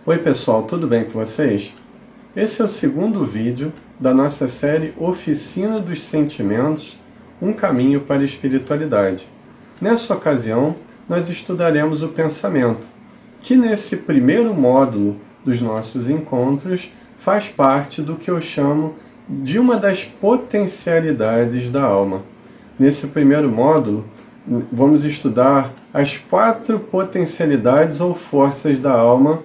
Oi pessoal, tudo bem com vocês? Esse é o segundo vídeo da nossa série Oficina dos Sentimentos, um caminho para a espiritualidade. Nessa ocasião, nós estudaremos o pensamento, que nesse primeiro módulo dos nossos encontros faz parte do que eu chamo de uma das potencialidades da alma. Nesse primeiro módulo, vamos estudar as 4 potencialidades ou forças da alma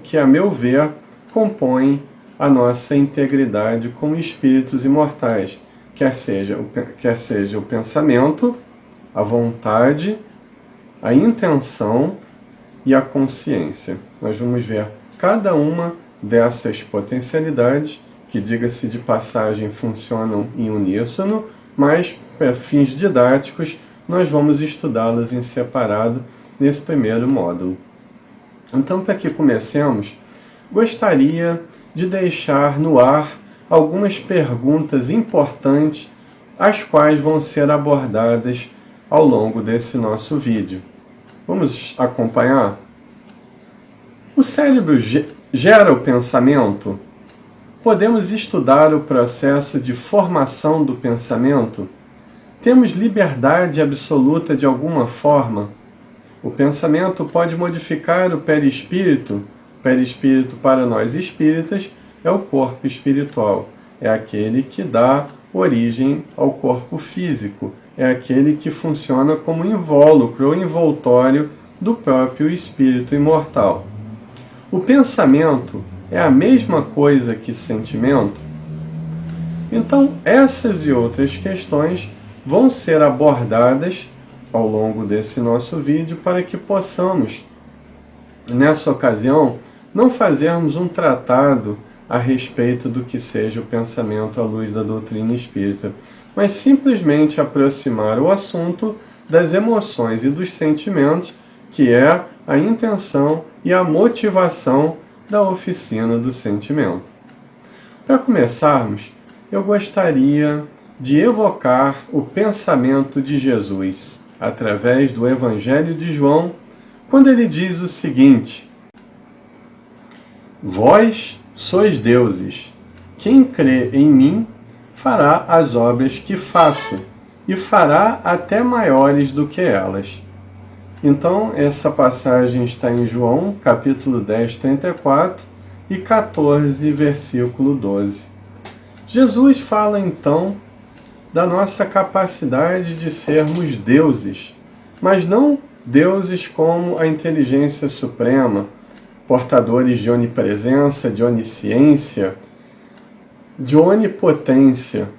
que, a meu ver, compõem a nossa integridade como espíritos imortais, quer seja o pensamento, a vontade, a intenção e a consciência. Nós vamos ver cada uma dessas potencialidades, que, diga-se de passagem, funcionam em uníssono, mas, para fins didáticos, nós vamos estudá-las em separado nesse primeiro módulo. Então, para que comecemos, gostaria de deixar no ar algumas perguntas importantes, as quais vão ser abordadas ao longo desse nosso vídeo. Vamos acompanhar? O cérebro gera o pensamento? Podemos estudar o processo de formação do pensamento? Temos liberdade absoluta de alguma forma? O pensamento pode modificar o perispírito. O perispírito, para nós espíritas, é o corpo espiritual. É aquele que dá origem ao corpo físico. É aquele que funciona como invólucro ou envoltório do próprio espírito imortal. O pensamento é a mesma coisa que sentimento? Então, essas e outras questões vão ser abordadas ao longo desse nosso vídeo para que possamos, nessa ocasião, não fazermos um tratado a respeito do que seja o pensamento à luz da doutrina espírita, mas simplesmente aproximar o assunto das emoções e dos sentimentos, que é a intenção e a motivação da oficina do sentimento. Para começarmos, eu gostaria de evocar o pensamento de Jesus, através do Evangelho de João, quando ele diz o seguinte: Vós sois deuses, quem crê em mim fará as obras que faço, e fará até maiores do que elas. Então, essa passagem está em João, capítulo 10, 34 e 14, versículo 12. Jesus fala então da nossa capacidade de sermos deuses, mas não deuses como a inteligência suprema, portadores de onipresença, de onisciência, de onipotência,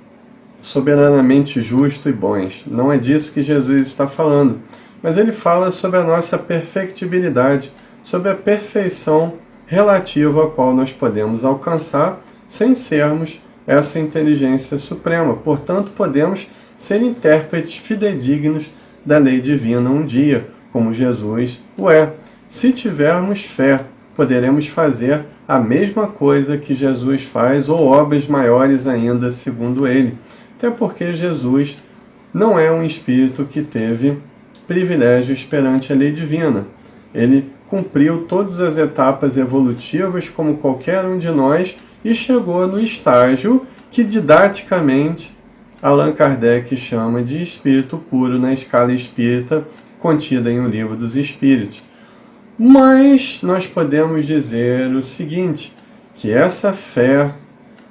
soberanamente justo e bons. Não é disso que Jesus está falando, mas ele fala sobre a nossa perfectibilidade, sobre a perfeição relativa a qual nós podemos alcançar sem sermos essa inteligência suprema. Portanto, podemos ser intérpretes fidedignos da lei divina um dia, como Jesus o é. Se tivermos fé, poderemos fazer a mesma coisa que Jesus faz, ou obras maiores ainda, segundo ele. Até porque Jesus não é um espírito que teve privilégios perante a lei divina. Ele cumpriu todas as etapas evolutivas como qualquer um de nós, e chegou no estágio que didaticamente Allan Kardec chama de espírito puro na escala espírita contida em O Livro dos Espíritos. Mas nós podemos dizer o seguinte, que essa fé,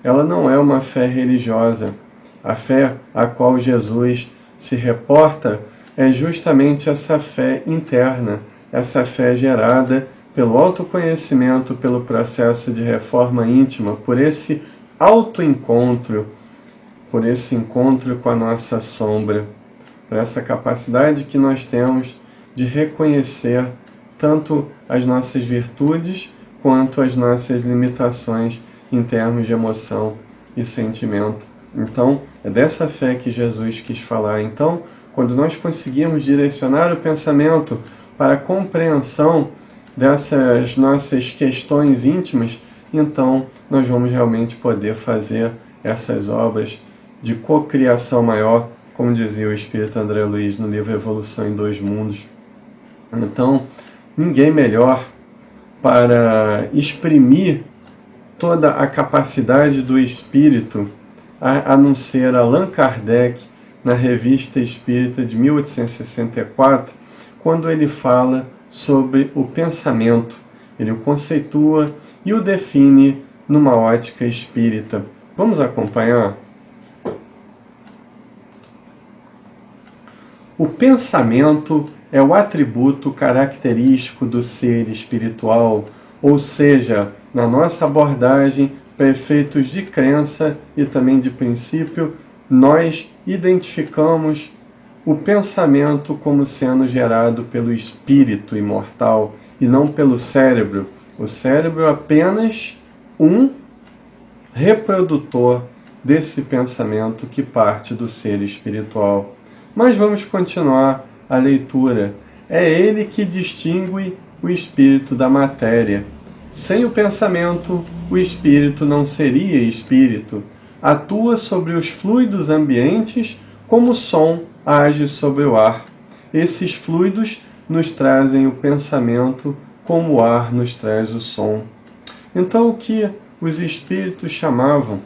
ela não é uma fé religiosa. A fé a qual Jesus se reporta é justamente essa fé interna, essa fé gerada pelo autoconhecimento, pelo processo de reforma íntima, por esse autoencontro, por esse encontro com a nossa sombra, por essa capacidade que nós temos de reconhecer tanto as nossas virtudes quanto as nossas limitações em termos de emoção e sentimento. Então, é dessa fé que Jesus quis falar. Então, quando nós conseguirmos direcionar o pensamento para a compreensão dessas nossas questões íntimas, então nós vamos realmente poder fazer essas obras de cocriação maior, como dizia o Espírito André Luiz no livro Evolução em Dois Mundos. Então, ninguém melhor para exprimir toda a capacidade do espírito, a não ser Allan Kardec, na Revista Espírita de 1864, quando ele fala sobre o pensamento. Ele o conceitua e o define numa ótica espírita. Vamos acompanhar? O pensamento é o atributo característico do ser espiritual, ou seja, na nossa abordagem, para efeitos de crença e também de princípio, nós identificamos o pensamento como sendo gerado pelo espírito imortal e não pelo cérebro. O cérebro é apenas um reprodutor desse pensamento que parte do ser espiritual. Mas vamos continuar a leitura. É ele que distingue o espírito da matéria. Sem o pensamento, o espírito não seria espírito. Atua sobre os fluidos ambientes como o som age sobre o ar. Esses fluidos nos trazem o pensamento como o ar nos traz o som. Então, o que os espíritos chamavam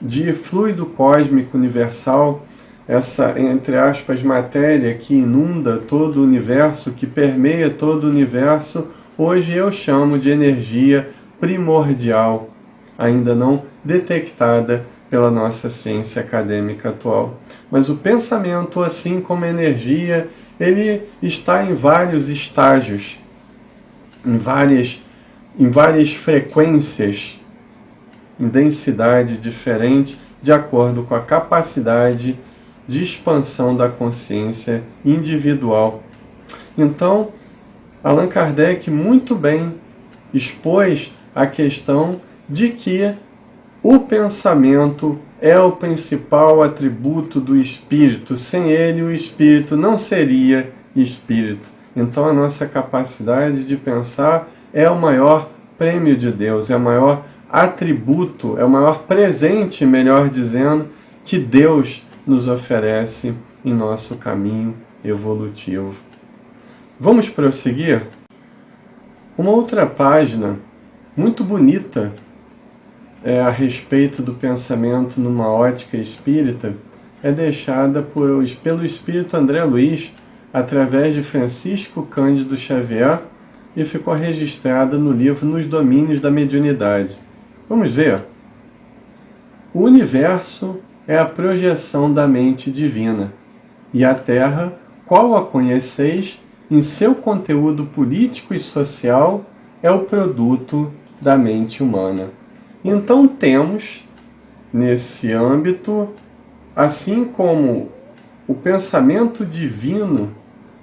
de fluido cósmico universal, essa, entre aspas, matéria que inunda todo o universo, que permeia todo o universo, hoje eu chamo de energia primordial, ainda não detectada pela nossa ciência acadêmica atual. Mas o pensamento, assim como a energia, ele está em vários estágios, em várias frequências, em densidade diferente, de acordo com a capacidade de expansão da consciência individual. Então, Allan Kardec muito bem expôs a questão de que o pensamento é o principal atributo do espírito. Sem ele, o espírito não seria espírito. Então, a nossa capacidade de pensar é o maior prêmio de Deus, é o maior atributo, é o maior presente, melhor dizendo, que Deus nos oferece em nosso caminho evolutivo. Vamos prosseguir? Uma outra página muito bonita a respeito do pensamento numa ótica espírita é deixada pelo espírito André Luiz através de Francisco Cândido Xavier e ficou registrada no livro Nos Domínios da Mediunidade. Vamos ver? O universo é a projeção da mente divina, e a Terra, qual a conheceis, em seu conteúdo político e social, é o produto da mente humana. Então temos, nesse âmbito, assim como o pensamento divino,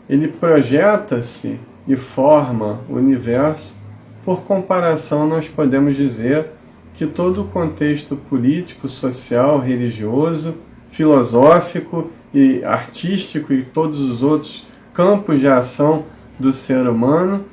ele projeta-se e forma o universo, por comparação nós podemos dizer que todo o contexto político, social, religioso, filosófico e artístico e todos os outros campos de ação do ser humano,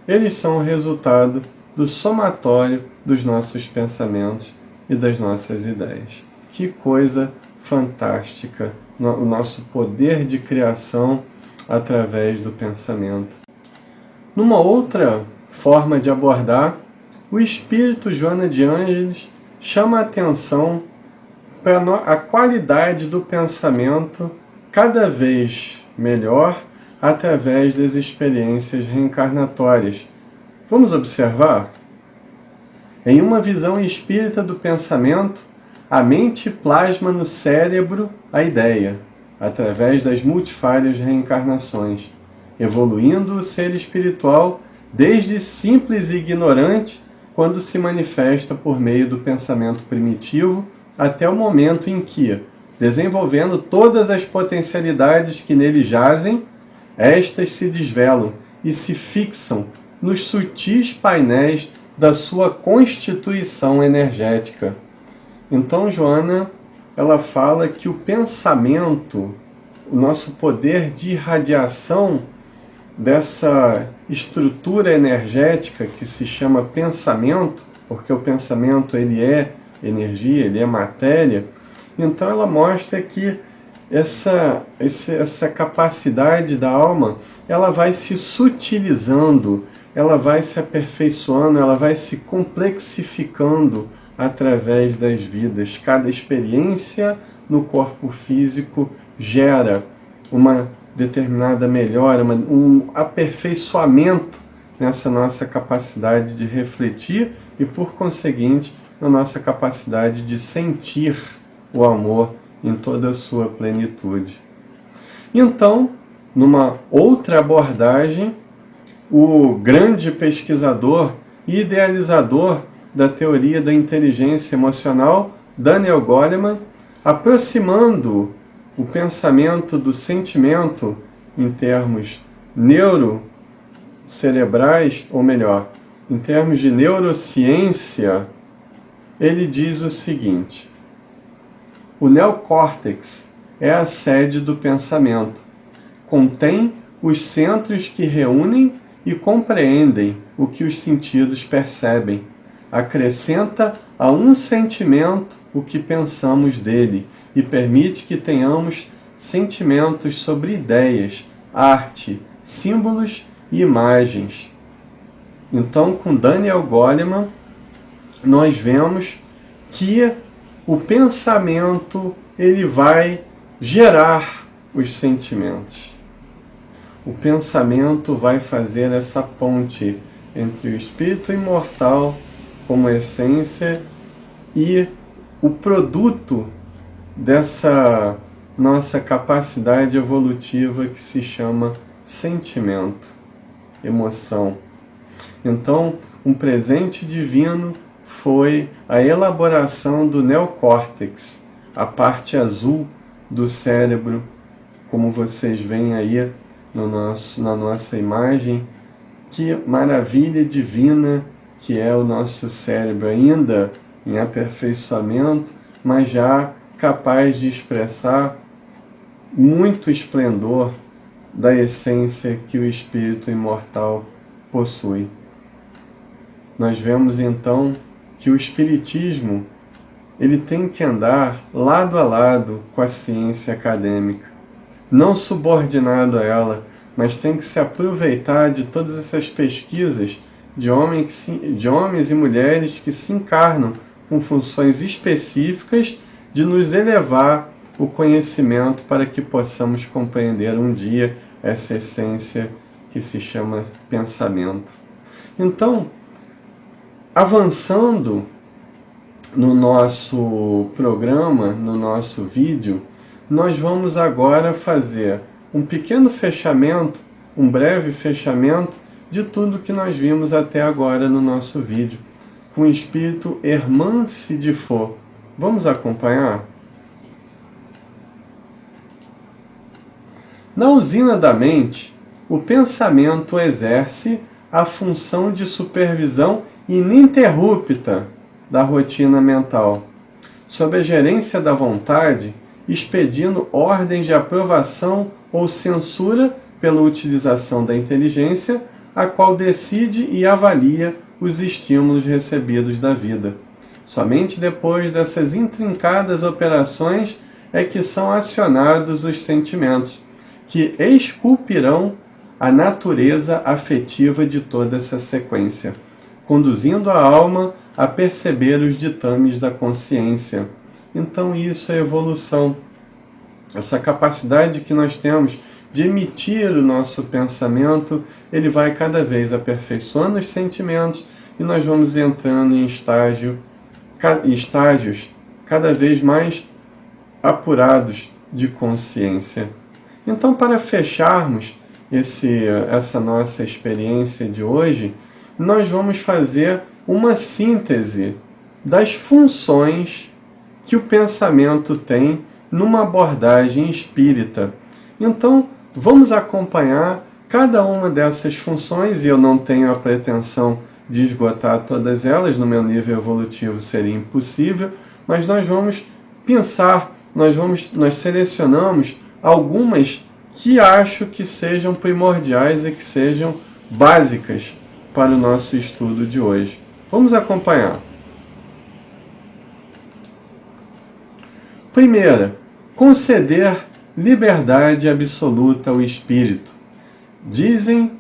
eles são o resultado do somatório dos nossos pensamentos e das nossas ideias. Que coisa fantástica, o nosso poder de criação através do pensamento. Numa outra forma de abordar, o espírito Joana de Ângeles chama a atenção para a qualidade do pensamento cada vez melhor através das experiências reencarnatórias. Vamos observar? Em uma visão espírita do pensamento, a mente plasma no cérebro a ideia, através das multifárias reencarnações, evoluindo o ser espiritual desde simples e ignorante, quando se manifesta por meio do pensamento primitivo, até o momento em que, desenvolvendo todas as potencialidades que nele jazem, estas se desvelam e se fixam nos sutis painéis da sua constituição energética. Então, Joana, ela fala que o pensamento, o nosso poder de irradiação dessa estrutura energética que se chama pensamento, porque o pensamento ele é energia, ele é matéria, então ela mostra que essa capacidade da alma, ela vai se sutilizando, ela vai se aperfeiçoando, ela vai se complexificando através das vidas. Cada experiência no corpo físico gera uma determinada melhora, um aperfeiçoamento nessa nossa capacidade de refletir e, por conseguinte, na nossa capacidade de sentir o amor em toda a sua plenitude. Então, numa outra abordagem, o grande pesquisador e idealizador da teoria da inteligência emocional, Daniel Goleman, aproximando o pensamento do sentimento em termos neurocerebrais, ou melhor, em termos de neurociência, ele diz o seguinte: o neocórtex é a sede do pensamento. Contém os centros que reúnem e compreendem o que os sentidos percebem. Acrescenta a um sentimento o que pensamos dele e permite que tenhamos sentimentos sobre ideias, arte, símbolos e imagens. Então, com Daniel Goleman, nós vemos que o pensamento ele vai gerar os sentimentos. O pensamento vai fazer essa ponte entre o espírito imortal como essência e o produto dessa nossa capacidade evolutiva que se chama sentimento, emoção. Então, um presente divino foi a elaboração do neocórtex, a parte azul do cérebro, como vocês veem aí na nossa imagem. Que maravilha divina que é o nosso cérebro, ainda em aperfeiçoamento, mas já capaz de expressar muito esplendor da essência que o espírito imortal possui. Nós vemos então que o espiritismo ele tem que andar lado a lado com a ciência acadêmica, não subordinado a ela, mas tem que se aproveitar de todas essas pesquisas de homens e mulheres que se encarnam com funções específicas de nos elevar o conhecimento para que possamos compreender um dia essa essência que se chama pensamento. Então, avançando no nosso programa, no nosso vídeo, nós vamos agora fazer um pequeno fechamento, um breve fechamento de tudo que nós vimos até agora no nosso vídeo, com o espírito Hermance de Faux. Vamos acompanhar? Na usina da mente, o pensamento exerce a função de supervisão ininterrupta da rotina mental, sob a gerência da vontade, expedindo ordens de aprovação ou censura pela utilização da inteligência, a qual decide e avalia os estímulos recebidos da vida. Somente depois dessas intrincadas operações é que são acionados os sentimentos, que esculpirão a natureza afetiva de toda essa sequência, conduzindo a alma a perceber os ditames da consciência. Então isso é evolução. Essa capacidade que nós temos de emitir o nosso pensamento, ele vai cada vez aperfeiçoando os sentimentos e nós vamos entrando em estágios cada vez mais apurados de consciência. Então, para fecharmos essa nossa experiência de hoje, nós vamos fazer uma síntese das funções que o pensamento tem numa abordagem espírita. Então, vamos acompanhar cada uma dessas funções, e eu não tenho a pretensão de esgotar todas elas, no meu nível evolutivo seria impossível, mas nós vamos pensar, nós selecionamos algumas que acho que sejam primordiais e que sejam básicas para o nosso estudo de hoje. Vamos acompanhar. Primeira, conceder liberdade absoluta ao espírito. Dizem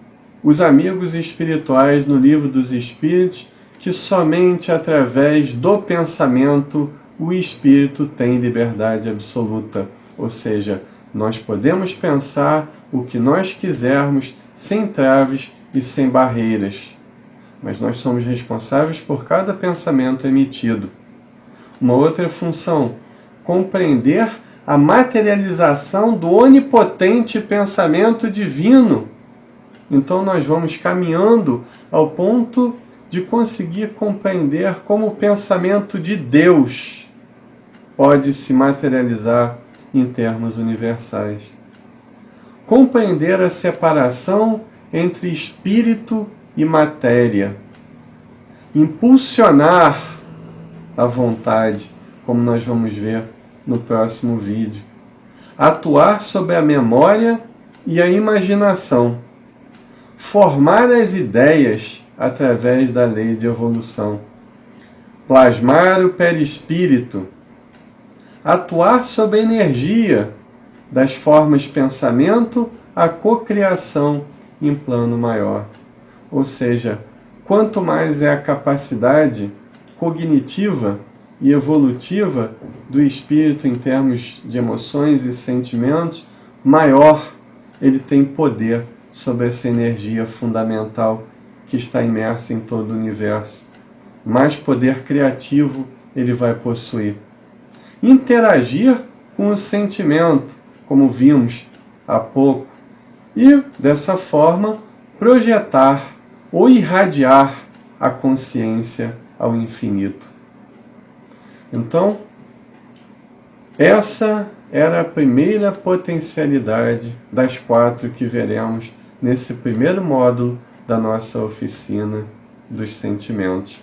os amigos espirituais no Livro dos Espíritos que somente através do pensamento o espírito tem liberdade absoluta, ou seja, nós podemos pensar o que nós quisermos sem traves e sem barreiras, mas nós somos responsáveis por cada pensamento emitido. Uma outra função, compreender a materialização do onipotente pensamento divino. Então nós vamos caminhando ao ponto de conseguir compreender como o pensamento de Deus pode se materializar em termos universais. Compreender a separação entre espírito e matéria. Impulsionar a vontade, como nós vamos ver no próximo vídeo. Atuar sobre a memória e a imaginação. Formar as ideias através da lei de evolução. Plasmar o perispírito. Atuar sobre a energia das formas pensamento à cocriação em plano maior. Ou seja, quanto mais é a capacidade cognitiva e evolutiva do espírito em termos de emoções e sentimentos, maior ele tem poder sobre essa energia fundamental que está imersa em todo o universo. Mais poder criativo ele vai possuir. Interagir com o sentimento, como vimos há pouco, e, dessa forma, projetar ou irradiar a consciência ao infinito. Então, essa era a primeira potencialidade das 4 que veremos nesse primeiro módulo da nossa oficina dos sentimentos.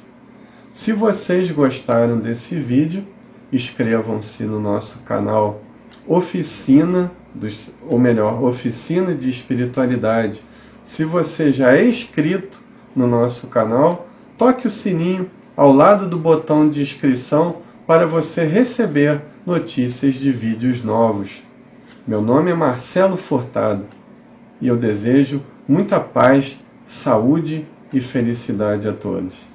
Se vocês gostaram desse vídeo, inscrevam-se no nosso canal Oficina de Espiritualidade. Se você já é inscrito no nosso canal, toque o sininho ao lado do botão de inscrição para você receber notícias de vídeos novos. Meu nome é Marcelo Furtado e eu desejo muita paz, saúde e felicidade a todos.